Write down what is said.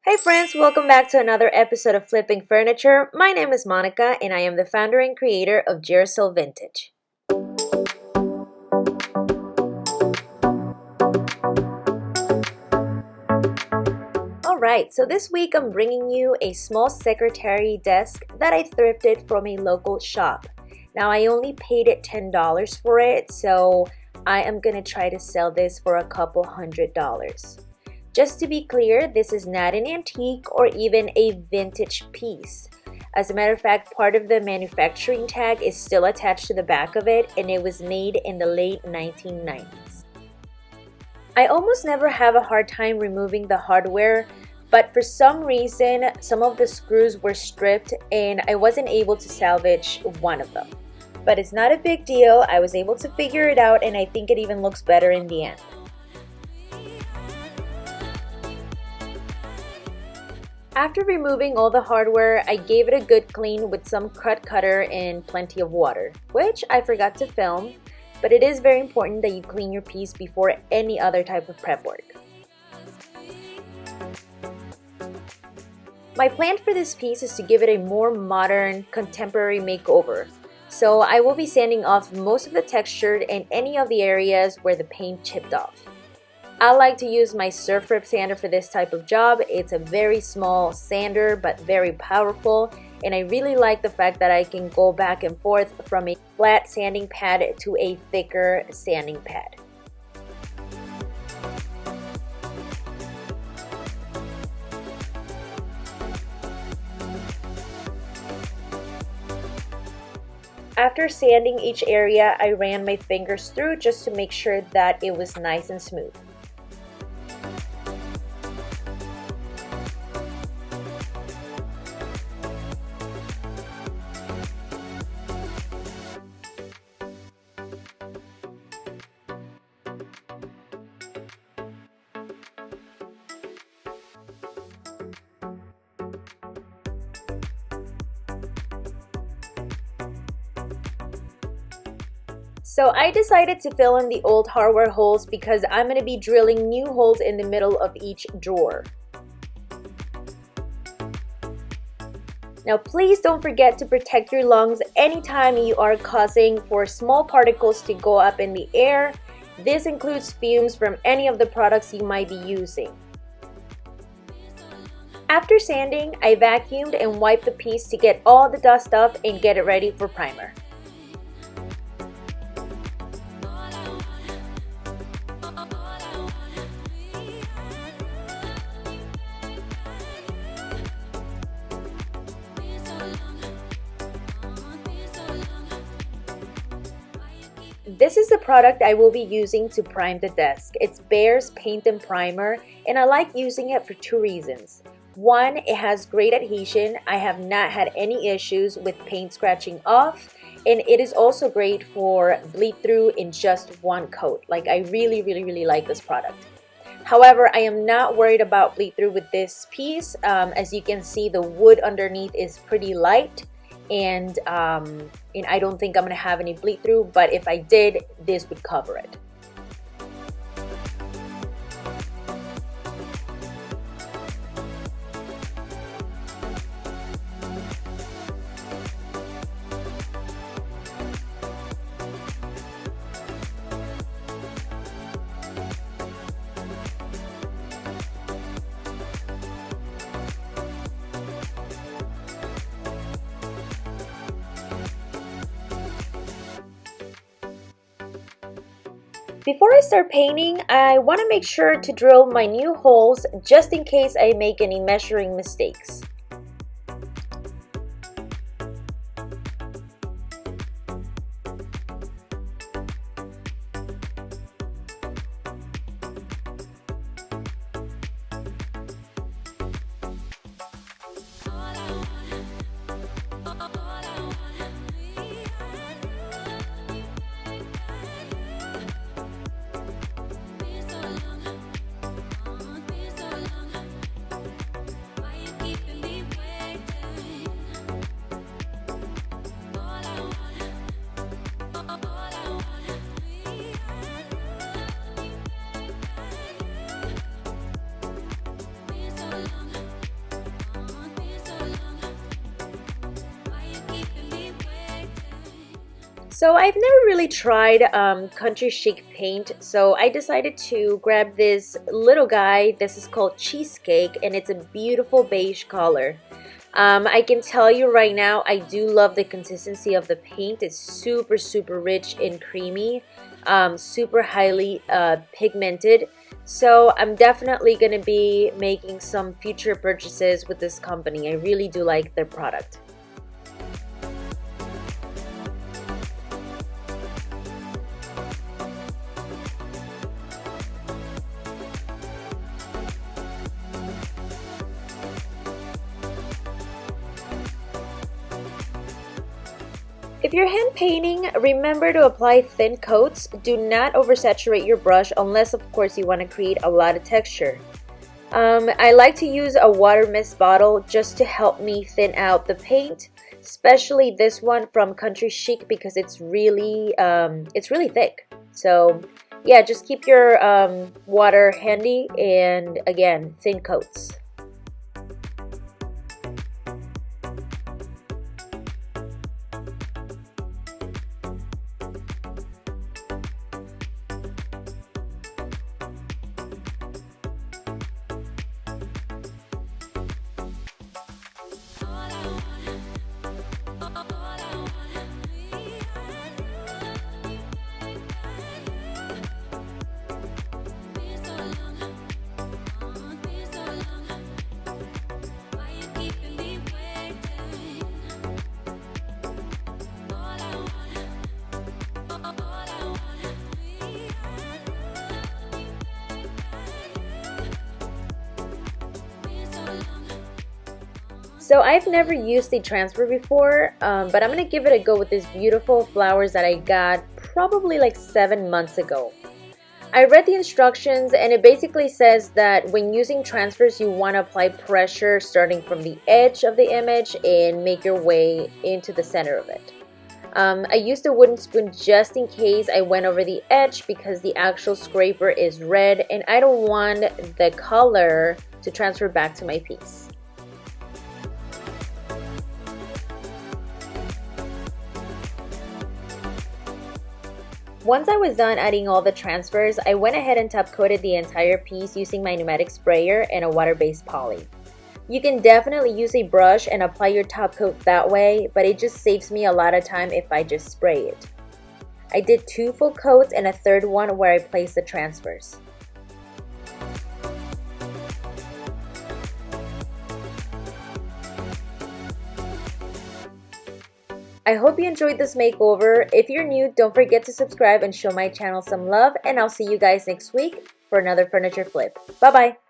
Hey friends, welcome back to another episode of Flipping Furniture. My name is Monica and I am the founder and creator of Jersey Vintage. Alright, so this week I'm bringing you a small secretary desk that I thrifted from a local shop. Now I only paid it $10 for it, so I am going to try to sell this for a couple $100. Just to be clear, this is not an antique or even a vintage piece. As a matter of fact, part of the manufacturing tag is still attached to the back of it, and it was made in the late 1990s. I almost never have a hard time removing the hardware, but for some reason, some of the screws were stripped and I wasn't able to salvage one of them. But it's not a big deal. I was able to figure it out, and I think it even looks better in the end. After removing all the hardware, I gave it a good clean with some crud cutter and plenty of water, which I forgot to film, but it is very important that you clean your piece before any other type of prep work. My plan for this piece is to give it a more modern, contemporary makeover, so I will be sanding off most of the texture and any of the areas where the paint chipped off. I like to use my Surf Rip sander for this type of job. It's a very small sander but very powerful, and I really like the fact that I can go back and forth from a flat sanding pad to a thicker sanding pad. After sanding each area, I ran my fingers through just to make sure that it was nice and smooth. So I decided to fill in the old hardware holes because I'm going to be drilling new holes in the middle of each drawer. Now please don't forget to protect your lungs anytime you are causing for small particles to go up in the air. This includes fumes from any of the products you might be using. After sanding, I vacuumed and wiped the piece to get all the dust off and get it ready for primer. This is the product I will be using to prime the desk. It's Bear's Paint and Primer, and I like using it for two reasons. One, it has great adhesion. I have not had any issues with paint scratching off, and it is also great for bleed through in just one coat. Like, I really like this product. However, I am not worried about bleed through with this piece. As you can see, the wood underneath is pretty light. And I don't think I'm going to have any bleed through, but if I did, this would cover it. Before I start painting, I want to make sure to drill my new holes just in case I make any measuring mistakes. So I've never really tried country chic paint, so I decided to grab this little guy. This is called Cheesecake, and it's a beautiful beige color. I can tell you right now, I do love the consistency of the paint. It's super rich and creamy, super highly pigmented. So I'm definitely going to be making some future purchases with this company. I really do like their product. If you're hand painting, remember to apply thin coats. Do not oversaturate your brush unless of course you want to create a lot of texture. I like to use a water mist bottle just to help me thin out the paint, especially this one from Country Chic because it's really thick. So yeah, just keep your water handy, and again, thin coats. So I've never used the transfer before, but I'm going to give it a go with these beautiful flowers that I got probably like 7 months ago. I read the instructions and it basically says that when using transfers you want to apply pressure starting from the edge of the image and make your way into the center of it. I used a wooden spoon just in case I went over the edge because the actual scraper is red and I don't want the color to transfer back to my piece. Once I was done adding all the transfers, I went ahead and top coated the entire piece using my pneumatic sprayer and a water-based poly. You can definitely use a brush and apply your top coat that way, but it just saves me a lot of time if I just spray it. I did 2 full coats and a third one where I placed the transfers. I hope you enjoyed this makeover. If you're new, don't forget to subscribe and show my channel some love, and I'll see you guys next week for another furniture flip. Bye bye!